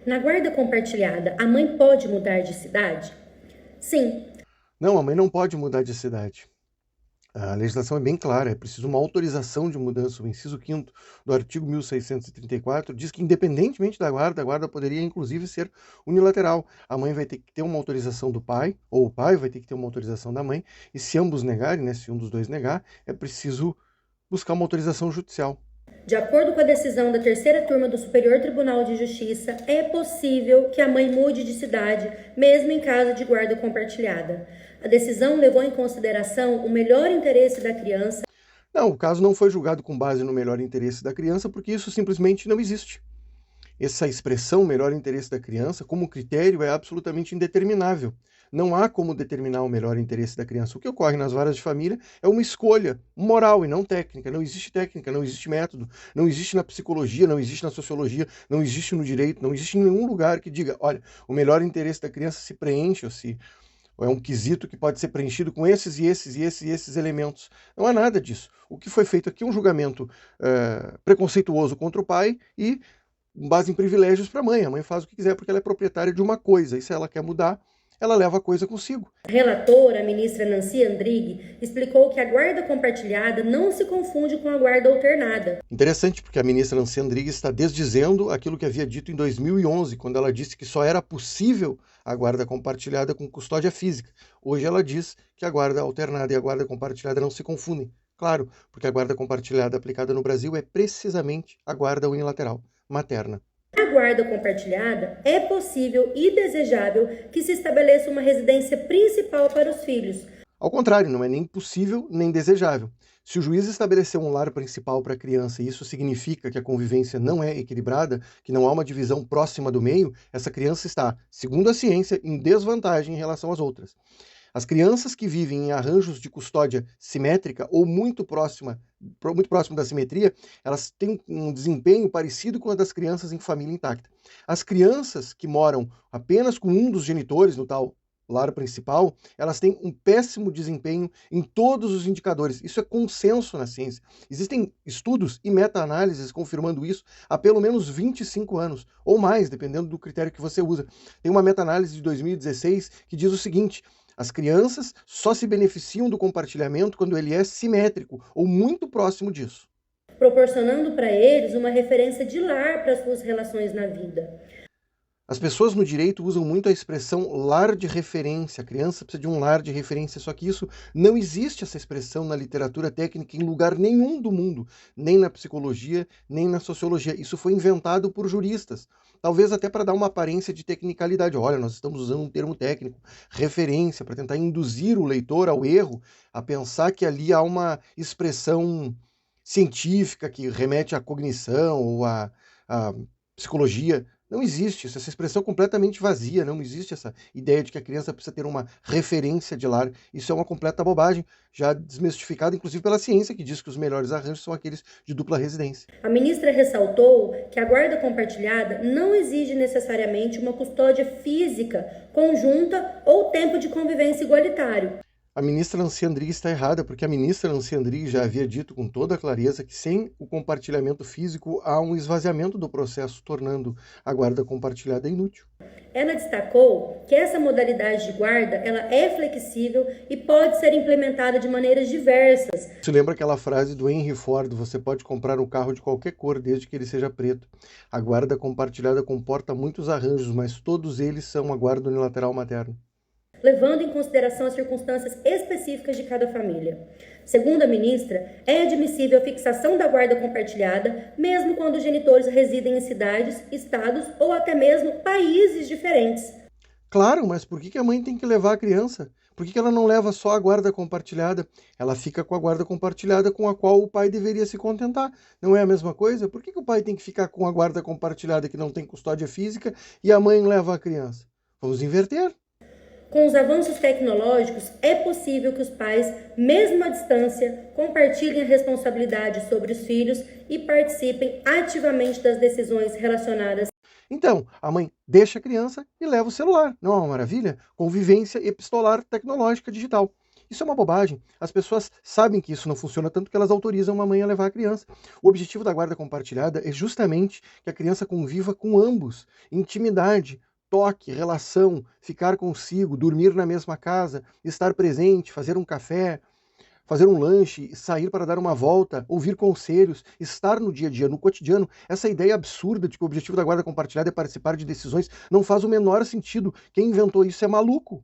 Na guarda compartilhada, a mãe pode mudar de cidade? Sim. Não, a mãe não pode mudar de cidade. A legislação é bem clara, é preciso uma autorização de mudança. O inciso 5º do artigo 1634 diz que, independentemente da guarda, a guarda poderia, inclusive, ser unilateral. A mãe vai ter que ter uma autorização do pai, ou o pai vai ter que ter uma autorização da mãe, e se ambos negarem, né, se um dos dois negar, é preciso buscar uma autorização judicial. De acordo com a decisão da terceira turma do Superior Tribunal de Justiça, é possível que a mãe mude de cidade, mesmo em caso de guarda compartilhada. A decisão levou em consideração o melhor interesse da criança. Não, o caso não foi julgado com base no melhor interesse da criança, porque isso simplesmente não existe. Essa expressão melhor interesse da criança, como critério, é absolutamente indeterminável. Não há como determinar o melhor interesse da criança. O que ocorre nas varas de família é uma escolha moral e não técnica. Não existe técnica, não existe método, não existe na psicologia, não existe na sociologia, não existe no direito, não existe em nenhum lugar que diga, olha, o melhor interesse da criança se preenche ou é um quesito que pode ser preenchido com esses e esses e esses e esses elementos. Não há nada disso. O que foi feito aqui é um julgamento preconceituoso contra o pai e com base em privilégios para a mãe. A mãe faz o que quiser porque ela é proprietária de uma coisa, e se ela quer mudar, ela leva a coisa consigo. A relatora, a ministra Nancy Andrighi, explicou que a guarda compartilhada não se confunde com a guarda alternada. Interessante, porque a ministra Nancy Andrighi está desdizendo aquilo que havia dito em 2011, quando ela disse que só era possível a guarda compartilhada com custódia física. Hoje ela diz que a guarda alternada e a guarda compartilhada não se confundem. Claro, porque a guarda compartilhada aplicada no Brasil é precisamente a guarda unilateral, materna. Na guarda compartilhada, é possível e desejável que se estabeleça uma residência principal para os filhos. Ao contrário, não é nem possível nem desejável. Se o juiz estabeleceu um lar principal para a criança e isso significa que a convivência não é equilibrada, que não há uma divisão próxima do meio, essa criança está, segundo a ciência, em desvantagem em relação às outras. As crianças que vivem em arranjos de custódia simétrica ou muito próximo da simetria, elas têm um desempenho parecido com o das crianças em família intacta. As crianças que moram apenas com um dos genitores no tal lar principal, elas têm um péssimo desempenho em todos os indicadores. Isso é consenso na ciência. Existem estudos e meta-análises confirmando isso há pelo menos 25 anos, ou mais, dependendo do critério que você usa. Tem uma meta-análise de 2016 que diz o seguinte: as crianças só se beneficiam do compartilhamento quando ele é simétrico ou muito próximo disso, proporcionando para eles uma referência de lar para as suas relações na vida. As pessoas no direito usam muito a expressão lar de referência. A criança precisa de um lar de referência, só que isso não existe, essa expressão na literatura técnica em lugar nenhum do mundo, nem na psicologia, nem na sociologia. Isso foi inventado por juristas, talvez até para dar uma aparência de tecnicalidade. Olha, nós estamos usando um termo técnico, referência, para tentar induzir o leitor ao erro, a pensar que ali há uma expressão científica que remete à cognição ou à psicologia. Não existe isso, essa expressão completamente vazia, não existe essa ideia de que a criança precisa ter uma referência de lar. Isso é uma completa bobagem, já desmistificada inclusive pela ciência, que diz que os melhores arranjos são aqueles de dupla residência. A ministra ressaltou que a guarda compartilhada não exige necessariamente uma custódia física, conjunta ou tempo de convivência igualitário. A ministra Nancy Andrighi está errada, porque a ministra Nancy Andrighi já havia dito com toda clareza que sem o compartilhamento físico há um esvaziamento do processo, tornando a guarda compartilhada inútil. Ela destacou que essa modalidade de guarda ela é flexível e pode ser implementada de maneiras diversas. Isso lembra aquela frase do Henry Ford: você pode comprar um carro de qualquer cor desde que ele seja preto. A guarda compartilhada comporta muitos arranjos, mas todos eles são a guarda unilateral materna, levando em consideração as circunstâncias específicas de cada família. Segundo a ministra, é admissível a fixação da guarda compartilhada, mesmo quando os genitores residem em cidades, estados ou até mesmo países diferentes. Claro, mas por que a mãe tem que levar a criança? Por que ela não leva só a guarda compartilhada? Ela fica com a guarda compartilhada com a qual o pai deveria se contentar. Não é a mesma coisa? Por que o pai tem que ficar com a guarda compartilhada que não tem custódia física e a mãe leva a criança? Vamos inverter. Com os avanços tecnológicos, é possível que os pais, mesmo à distância, compartilhem a responsabilidade sobre os filhos e participem ativamente das decisões relacionadas. Então, a mãe deixa a criança e leva o celular. Não é uma maravilha? Convivência epistolar tecnológica digital. Isso é uma bobagem. As pessoas sabem que isso não funciona, tanto que elas autorizam uma mãe a levar a criança. O objetivo da guarda compartilhada é justamente que a criança conviva com ambos. Intimidade, toque, relação, ficar consigo, dormir na mesma casa, estar presente, fazer um café, fazer um lanche, sair para dar uma volta, ouvir conselhos, estar no dia a dia, no cotidiano. Essa ideia absurda de que o objetivo da guarda compartilhada é participar de decisões não faz o menor sentido. Quem inventou isso é maluco.